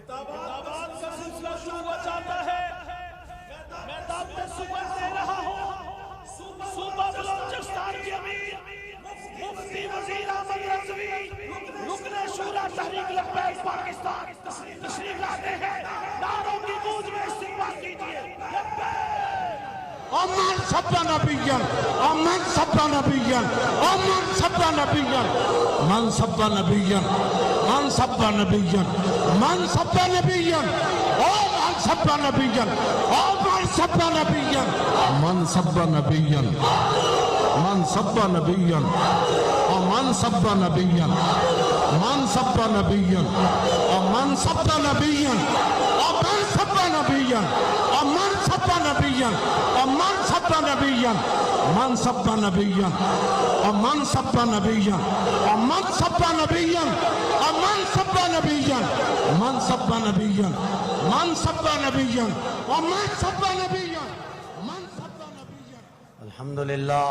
خطابات کا سلسلہ شروع ہوا چاہتا ہے۔ میں دعوت صبح دے رہا ہوں صوبہ بلوچستان کے امیر مفتی وزیر احمد رضوی رکن شورا تحریک لبیک پاکستان تشریف لاتے ہیں۔ نعروں کی گونج میں استقبال کیجیے۔ امن سبا نبیان، امن سبا نبیان، امن سبا نبیان، من سبا نبیان، من سبا نبیان، من سبا نبیان، او من سبا نبیان، او من سبا نبیان، من سبا نبیان، من سبا نبیان، او من سبا نبیان، من سبا نبیان، او من سبا نبیان، او من سبا نبیان، او من سبا نبیان، من سبا نبیان، من سبا نبیان، من سبا نبیان، من سبا نبیان، من سبا نبیان، من سبا نبیان، من سبا نبیان، من سبا نبیان، من سبا نبیان۔ الحمدللہ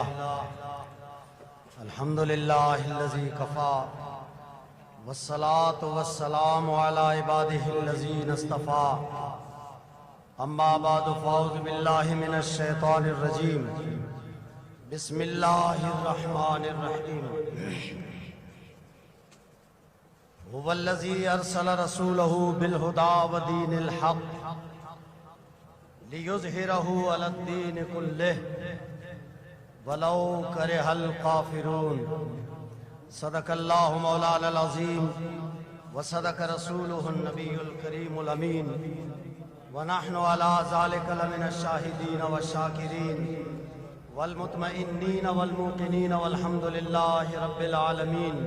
الحمدللہ الذی کفا والصلاة والسلام علی عبادہ الذین اصطفیٰ اما بعد فاعوذ باللہ من الشیطان الرجیم بسم اللہ الرحمن الرحیم هو الذی ارسل رسولہ بالہدی ودین الحق لیظہرہ علی الدین کلہ ولو کرہ الکافرون۔ صدق اللہ مولانا العظیم وصدق رسولہ النبی الکریم الامین ونحن على ذلك لمن الشاہدین والشاکرین والمطمئنین والموقنین والحمد للہ رب العالمین۔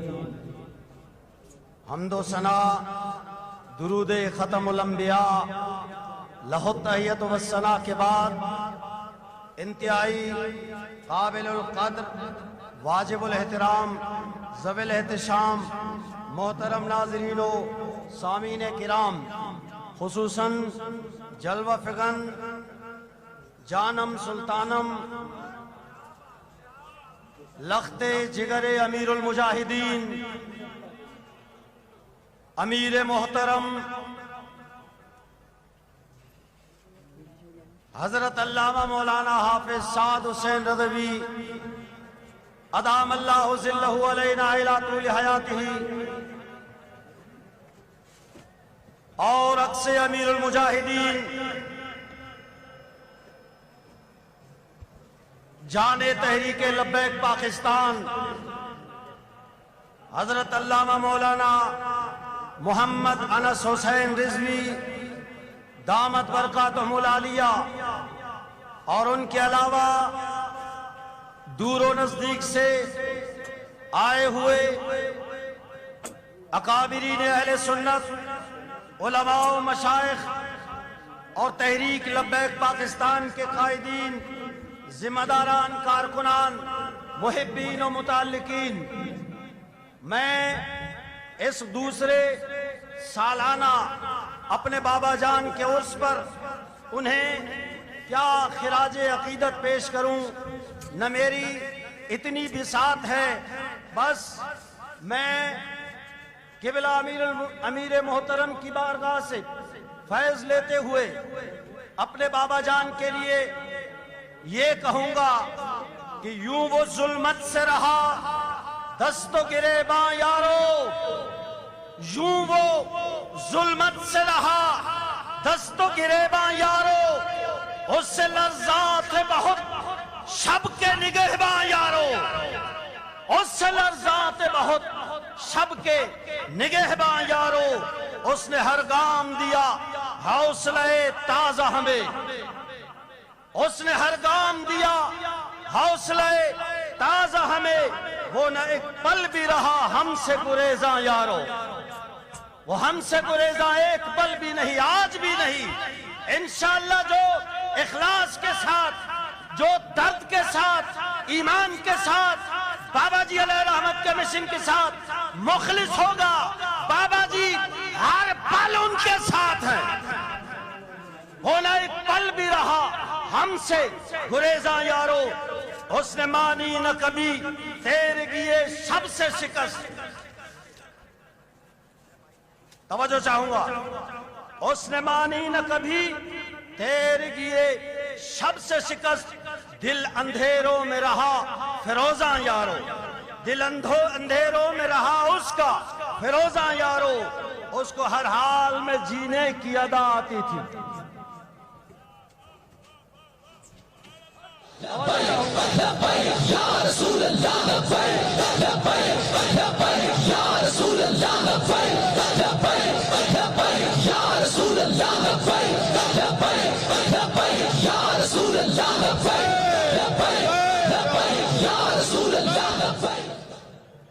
حمد و ثنا درود ختم الانبیاء لہ التحیت والثناء کے بعد انتہائی قابل القدر واجب الاحترام ذوی الاحتشام محترم ناظرین و سامعین کرام، خصوصاً جلوہ فغن جانم سلطانم لخت جگر امیر المجاہدین امیر محترم حضرت علامہ مولانا حافظ سعد حسین رضوی ادام اللہ ظلہ علینا الی طول حیاتہ، اور عکس امیر المجاہدین جان تحریک لبیک پاکستان حضرت علامہ مولانا محمد انس حسین رضوی دامت برکاتہم العالیہ، اور ان کے علاوہ دور و نزدیک سے آئے ہوئے اکابرین اہل سنت، علماء و مشائخ اور تحریک لبیک پاکستان کے قائدین، ذمہ داران، کارکنان، محبین و متعلقین، میں اس دوسرے سالانہ اپنے بابا جان کے عرس پر انہیں کیا خراج عقیدت پیش کروں، نہ میری اتنی بساط ہے، بس میں قبلہ امیر محترم کی بارگاہ سے فیض لیتے ہوئے اپنے بابا جان کے لیے یہ کہوں گا کہ یوں وہ ظلمت سے رہا دست و گریباں یارو، یوں وہ ظلمت سے رہا دست و گریباں یارو، اس سے لرزات بہت شب کے نگہباں یارو، اس سے لرزات بہت شب کے نگہباں یارو، اس نے ہر گام دیا حوصلہ تازہ ہمیں، اس نے ہر گام دیا حوصلہ تازہ ہمیں، وہ نہ ایک پل بھی رہا ہم سے گریزاں یارو، وہ ہم سے گریزاں ایک پل بھی نہیں، آج بھی نہیں۔ انشاءاللہ جو اخلاص کے ساتھ، جو درد کے ساتھ، ایمان کے ساتھ، بابا جی علیہ رحمت کے مشن کے ساتھ مخلص ہوگا، بابا جی ہر پل ان کے ساتھ ہیں، وہ نہ ایک پل بھی رہا ہم سے گریزاں یارو، اس نے مانی نہ کبھی تیرے کیے سب سے شکست۔ توجہ چاہوں گا، اس نے مانی نہ کبھی تیرے گیے شب سے شکست، دل اندھیروں میں رہا فیروزاں یارو، دل اندھیروں میں رہا اس کا فیروزاں یارو، اس کو ہر حال میں جینے کی ادا آتی تھی۔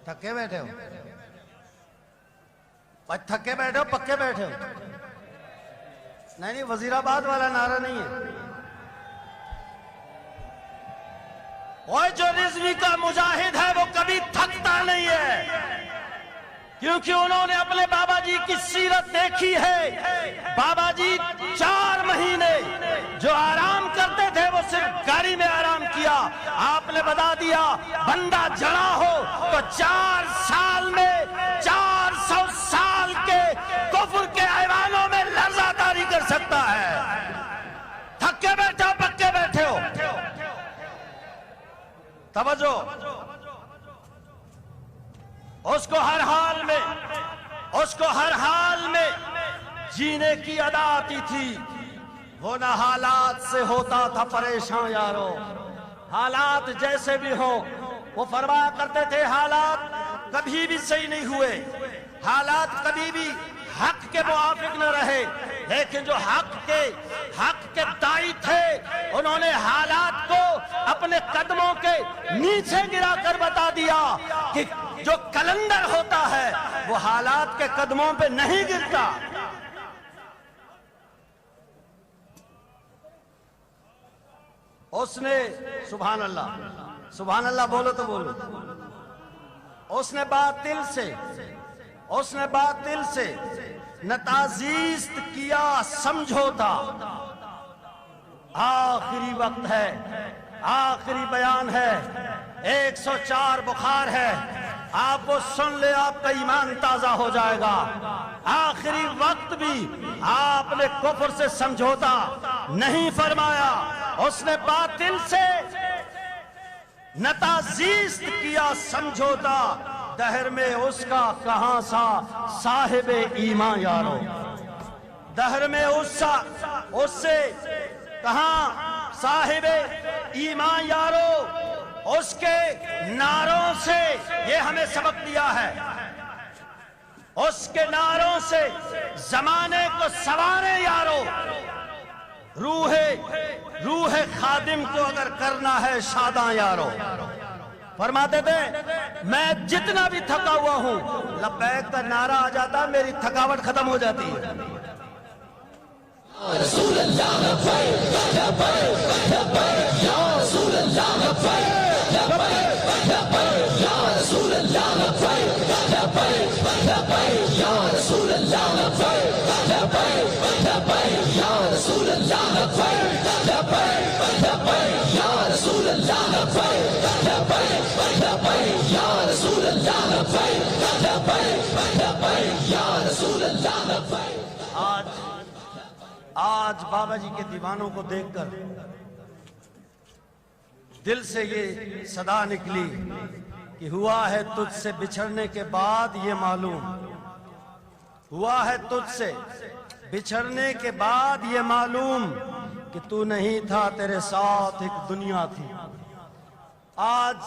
تھکے بیٹھے ہو؟ تھکے بیٹھے ہو پکے بیٹھے ہو؟ نہیں وزیر آباد والا نعرہ نہیں ہے۔ وہ جو رضوی کا مجاہد ہے وہ کبھی تھکتا نہیں ہے، کیونکہ انہوں نے اپنے بابا جی کی سیرت دیکھی ہے۔ بابا جی 4 مہینے جو آرام کرتے تھے وہ صرف گاڑی میں آرام کیا۔ آپ نے بتا دیا بندہ جڑا ہو تو 4 سال میں 400 سال کے کفر کے ایوانوں میں لرزہ طاری کر سکتا ہے۔ تھکے بیٹھے ہو پکے بیٹھے ہو؟ توجہ، اس کو ہر حال میں جینے کی ادا آتی تھی۔ وہ نہ حالات سے ہوتا تھا پریشان یارو، حالات جیسے بھی ہوں۔ وہ فرمایا کرتے تھے حالات کبھی بھی صحیح نہیں ہوئے، حالات کبھی بھی حق کے موافق نہ رہے، لیکن جو حق کے دائی تھے انہوں نے حالات کو اپنے قدموں کے نیچے گرا کر بتا دیا کہ جو کلندر ہوتا ہے وہ حالات کے قدموں پہ نہیں گرتا۔ اس نے سبحان اللہ بولو تو بولو، اس نے باطل سے نتازیست کیا سمجھوتا۔ آخری وقت ہے، آخری بیان ہے، 104 بخار ہے، آپ وہ سن لے آپ کا ایمان تازہ ہو جائے گا۔ آخری وقت بھی آپ نے کفر سے سمجھوتا نہیں فرمایا، اس نے باطل سے نتازیست کیا سمجھوتا، دہر میں اس کا کہاں سا صاحب ایمان یارو، دہر میں اس سے کہاں صاحب ایمان یارو۔ اس کے نعروں سے یہ ہمیں سبق دیا ہے، اس کے نعروں سے زمانے کو سوارے یارو۔ روح خادم کو اگر کرنا ہے شاداں یارو، فرماتے تھے میں جتنا بھی تھکا ہوا ہوں لبیک کا نعرہ آ جاتا میری تھکاوٹ ختم ہو جاتی ہے۔ رسول اللہ لبیک لبیک لبیک یا رسول اللہ لبیک لبیک لبیک یا رسول اللہ لبیک لبیک لبیک یا رسول اللہ لبیک لبیک لبیک یا رسول اللہ لبیک لبیک لبیک یا رسول اللہ لبیک لبیک لبیک یا رسول اللہ لبیک لبیک لبیک یا رسول اللہ لبیک۔ آج بابا جی کے دیوانوں کو دیکھ کر دل سے یہ صدا نکلی کہ ہوا ہے تجھ سے بچھڑنے کے بعد یہ معلوم، ہوا ہے تجھ سے بچھڑنے کے بعد یہ معلوم کہ تو نہیں تھا تیرے ساتھ ایک دنیا تھی۔ آج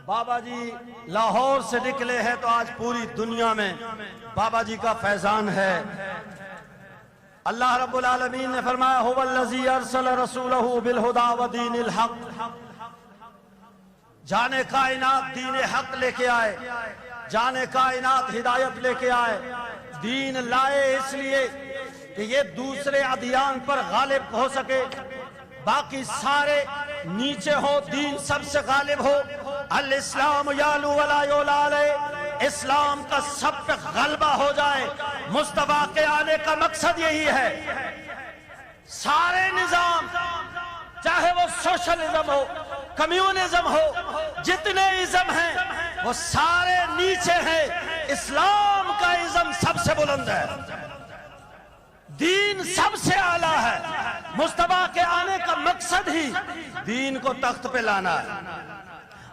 بابا جی لاہور سے نکلے ہیں تو آج پوری دنیا میں بابا جی کا فیضان ہے۔ اللہ رب العالمین نے فرمایا هو الذی ارسل رسولہ بالہدی ودین الحق، جانے کائنات دین حق لے کے آئے، جانے کائنات ہدایت لے کے آئے، دین لائے اس لیے کہ یہ دوسرے ادیان پر غالب ہو سکے، باقی سارے نیچے ہو، دین سب سے غالب ہو۔ الاسلام یعلو ولا یعلی علیہ، اسلام کا سب پہ غلبہ ہو جائے۔ مصطفیٰ کے آنے کا مقصد یہی ہے، سارے نظام چاہے وہ سوشلزم ہو، کمیونزم ہو، جتنے ازم ہیں وہ سارے نیچے ہیں، اسلام کا ازم سب سے بلند ہے۔ دین سب سے اعلیٰ ہے. مصطفیٰ کے آنے کا مقصد ہی دین کو تخت پہ لانا ہے.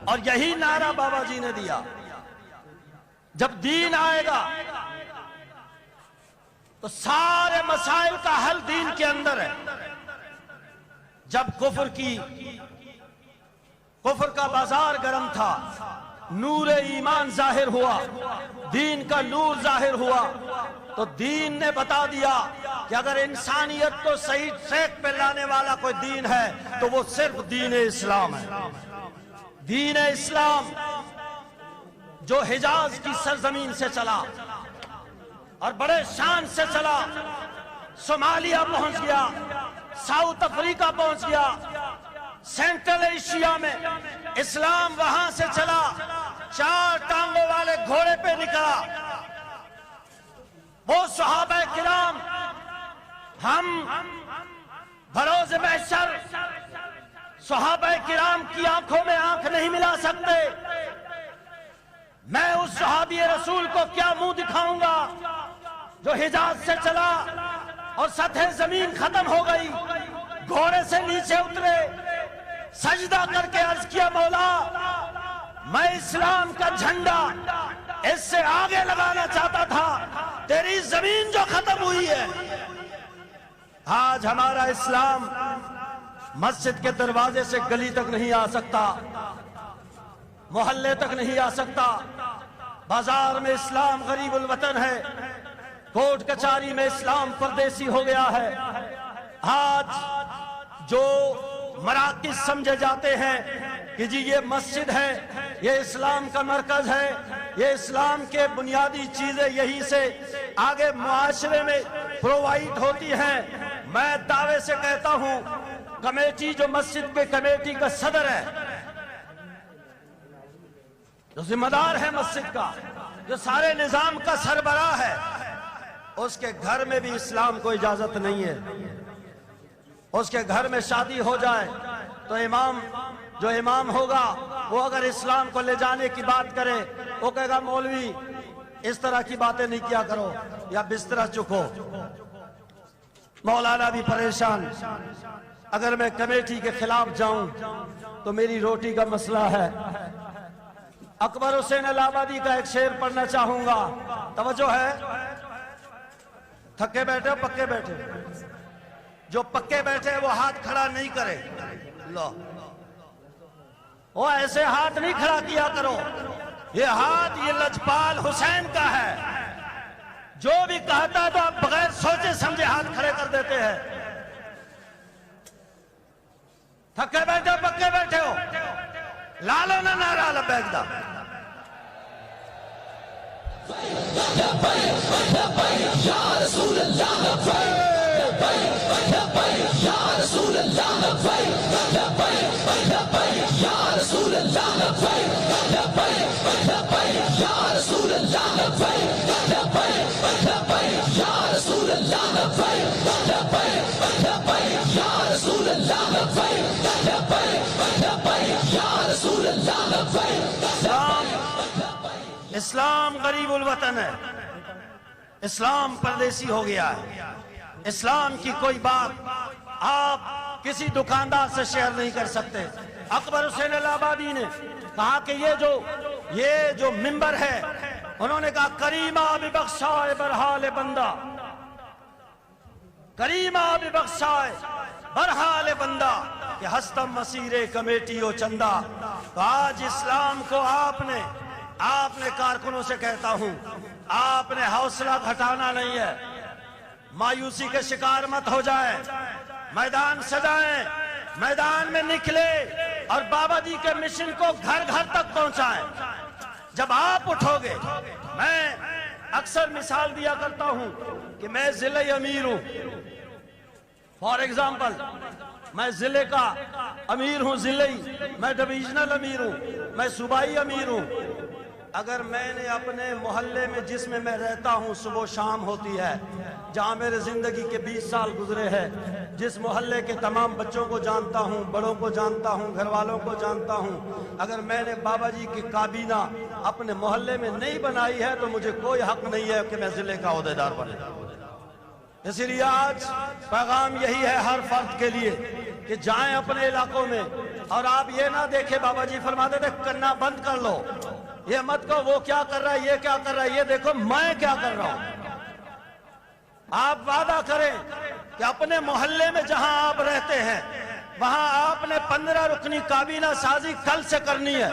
اور یہی نعرہ بابا جی نے دیا. جب دین آئے گا تو سارے مسائل کا حل دین کے اندر ہے. جب کفر کا بازار گرم تھا، نور ایمان ظاہر ہوا، دین کا نور ظاہر ہوا، تو دین نے بتا دیا کہ اگر انسانیت کو صحیح ٹریک پہ لانے والا کوئی دین ہے تو وہ صرف دین اسلام ہے. دین اسلام جو حجاز کی سرزمین سے چلا اور بڑے شان سے چلا، صومالیہ پہنچ گیا، ساؤتھ افریقہ پہنچ گیا، سینٹرل ایشیا میں اسلام وہاں سے چلا، 4 ٹانگوں والے گھوڑے پہ نکلا. وہ صحابہ کرام ہم بروز محشر صحابہ کرام کی آنکھوں میں آنکھ نہیں ملا سکتے. میں اس صحابی رسول کو کیا منہ دکھاؤں گا جو حجاز سے چلا اور سطح زمین ختم ہو گئی، گھوڑے سے نیچے اترے، سجدہ کر کے عرض کیا مولا میں اسلام کا جھنڈا اس سے آگے لگانا چاہتا تھا، تیری زمین جو ختم ہوئی ہے. آج ہمارا اسلام مسجد کے دروازے سے گلی تک نہیں آ سکتا، محلے تک نہیں آ سکتا. بازار میں اسلام غریب الوطن ہے، کورٹ کچہری میں اسلام پردیسی ہو گیا ہے. آج جو مراکز سمجھے جاتے ہیں کہ جی یہ مسجد ہے، یہ اسلام کا مرکز ہے، یہ اسلام کے بنیادی چیزیں یہی سے آگے معاشرے میں پرووائیڈ ہوتی ہیں. میں دعوے سے کہتا ہوں کمیٹی جو مسجد کے کمیٹی کا صدر ہے، جو ذمہ دار ہے مسجد کا، جو سارے نظام کا سربراہ ہے، اس کے گھر میں بھی اسلام کو اجازت نہیں ہے. اس کے گھر میں شادی ہو جائے تو جو امام ہوگا وہ اگر اسلام کو لے جانے کی بات کرے وہ کہے گا مولوی اس طرح کی باتیں نہیں کیا کرو یا بستر چکو. مولانا بھی پریشان، اگر میں کمیٹی کے خلاف جاؤں تو میری روٹی کا مسئلہ ہے. اکبر حسین الہ آبادی کا ایک شعر پڑھنا چاہوں گا، توجہ ہے. تھکے بیٹھے پکے بیٹھے، جو پکے بیٹھے وہ ہاتھ کھڑا نہیں کرے. لو وہ ایسے ہاتھ نہیں کھڑا کیا کرو، یہ ہاتھ یہ لجپال حسین کا ہے. جو بھی کہتا ہے تو آپ بغیر سوچے سمجھے ہاتھ کھڑے کر دیتے ہیں. تھکے بیٹھے پکے بیٹھے ہو، لالو نہ نعرہ لبیک دا. اسلام غریب الوطن ہے، اسلام پردیسی ہو گیا ہے. اسلام کی کوئی بات آپ کسی دکاندار سے شیئر نہیں کر سکتے. اکبر حسین الہ آبادی نے کہا کہ یہ جو منبر ہے، انہوں نے کہا کریمہ ببخشائے برحال بندہ، کریمہ ببخشائے برحال بندہ کہ ہستم مسیر کمیٹی و چندہ. تو آج اسلام کو آپ نے کارکنوں سے کہتا ہوں آپ نے حوصلہ گھٹانا نہیں ہے، مایوسی کے شکار مت ہو جائے، میدان سجائیں، میدان میں نکلے اور بابا جی کے مشن کو گھر گھر تک پہنچائیں. جب آپ اٹھو گے، میں اکثر مثال دیا کرتا ہوں کہ میں ضلع امیر ہوں. فار ایگزامپل میں ضلع کا امیر ہوں، ضلعی، میں ڈویژنل امیر ہوں، میں صوبائی امیر ہوں. اگر میں نے اپنے محلے میں جس میں میں رہتا ہوں صبح شام ہوتی ہے، جہاں میرے زندگی کے 20 سال گزرے ہیں، جس محلے کے تمام بچوں کو جانتا ہوں، بڑوں کو جانتا ہوں، گھر والوں کو جانتا ہوں، اگر میں نے بابا جی کی کابینہ اپنے محلے میں نہیں بنائی ہے تو مجھے کوئی حق نہیں ہے کہ میں ضلع کا عہدیدار بنے. اسی لیے آج پیغام یہی ہے ہر فرد کے لیے کہ جائیں اپنے علاقوں میں، اور آپ یہ نہ دیکھیں، بابا جی فرماتے تھے کرنا بند کر لو، یہ مت کہو وہ کیا کر رہا ہے، یہ کیا کر رہا ہے، یہ دیکھو میں کیا کر رہا ہوں۔ آپ وعدہ کریں کہ اپنے محلے میں جہاں آپ رہتے ہیں وہاں آپ نے 15 رکنی کابینہ سازی کل سے کرنی ہے۔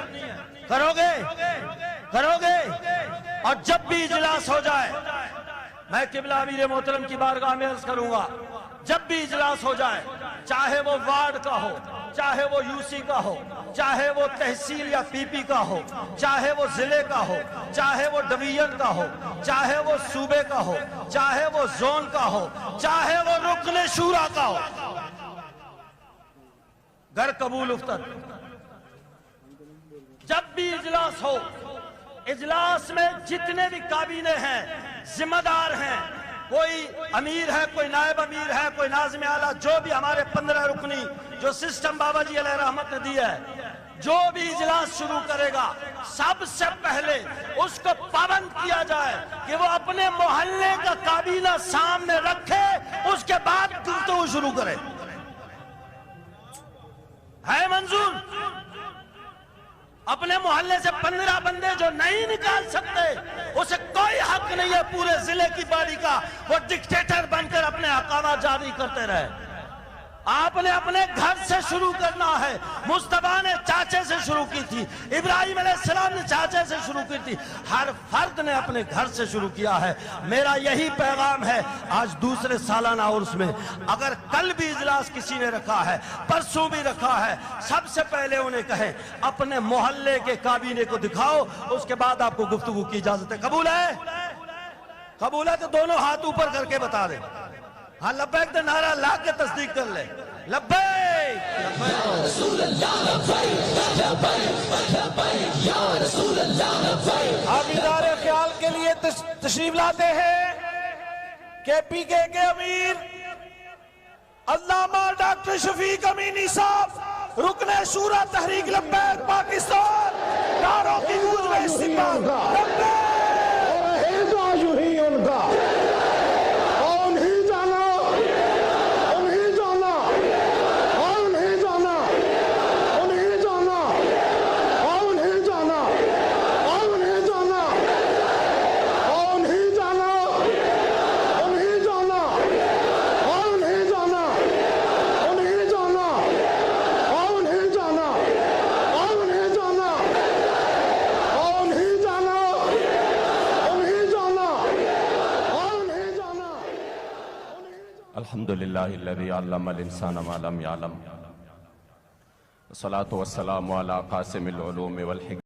کرو گے؟ اور جب بھی اجلاس ہو جائے، میں قبلہ امیر محترم کی بارگاہ میں عرض کروں گا، جب بھی اجلاس ہو جائے، چاہے وہ وارڈ کا ہو، چاہے وہ یو سی کا ہو، چاہے وہ تحصیل یا پی پی کا ہو، چاہے وہ ضلع کا ہو، چاہے وہ ڈویژن کا ہو، چاہے وہ صوبے کا ہو، چاہے وہ زون کا ہو، چاہے وہ رکن شورا کا ہو، گر قبول افتد، جب بھی اجلاس ہو، اجلاس میں جتنے بھی کابینے ہیں، ذمہ دار ہیں، کوئی امیر ہے، کوئی نائب امیر ہے، کوئی ناظم اعلیٰ، جو بھی ہمارے 15 رکنی جو سسٹم بابا جی علیہ رحمت نے دیا ہے، جو بھی اجلاس شروع کرے گا سب سے پہلے اس کو پابند کیا جائے کہ وہ اپنے محلے کا کابینہ سامنے رکھے، اس کے بعد گفتگو شروع کرے۔ ہے منظور؟ اپنے محلے سے 15 بندے جو نہیں نکال سکتے، اسے کوئی حق نہیں ہے پورے ضلع کی باڈی کا وہ ڈکٹیٹر بن کر اپنے احکامات جاری کرتے رہے۔ آپ نے اپنے گھر سے شروع کرنا ہے۔ مصطفیٰ نے چاچے سے شروع کی تھی، ابراہیم علیہ السلام نے چاچے سے شروع کی تھی، ہر فرد نے اپنے گھر سے شروع کیا ہے۔ میرا یہی پیغام ہے آج دوسرے سالانہ عرس میں، اگر کل بھی اجلاس کسی نے رکھا ہے، پرسوں بھی رکھا ہے، سب سے پہلے انہیں کہیں اپنے محلے کے کابینے کو دکھاؤ، اس کے بعد آپ کو گفتگو کی اجازت ہے۔ قبول ہے؟ قبول ہے تو دونوں ہاتھ اوپر کر کے بتا دیں۔ ہاں لبیک دے نعرہ لا کے تصدیق کر لے۔ لبیک آپ ادارے خیال کے لیے تشریف لاتے ہیں کہ پی کے امیر علامہ ڈاکٹر شفیق امینی صاحب، رکن شورا تحریک لبیک پاکستان، نعروں کی گونج میں استقبال۔ لبیک الحمدللہ الذی علم الانسان ما لم یعلم، والصلاة والسلام علی قاسم العلوم والحکمت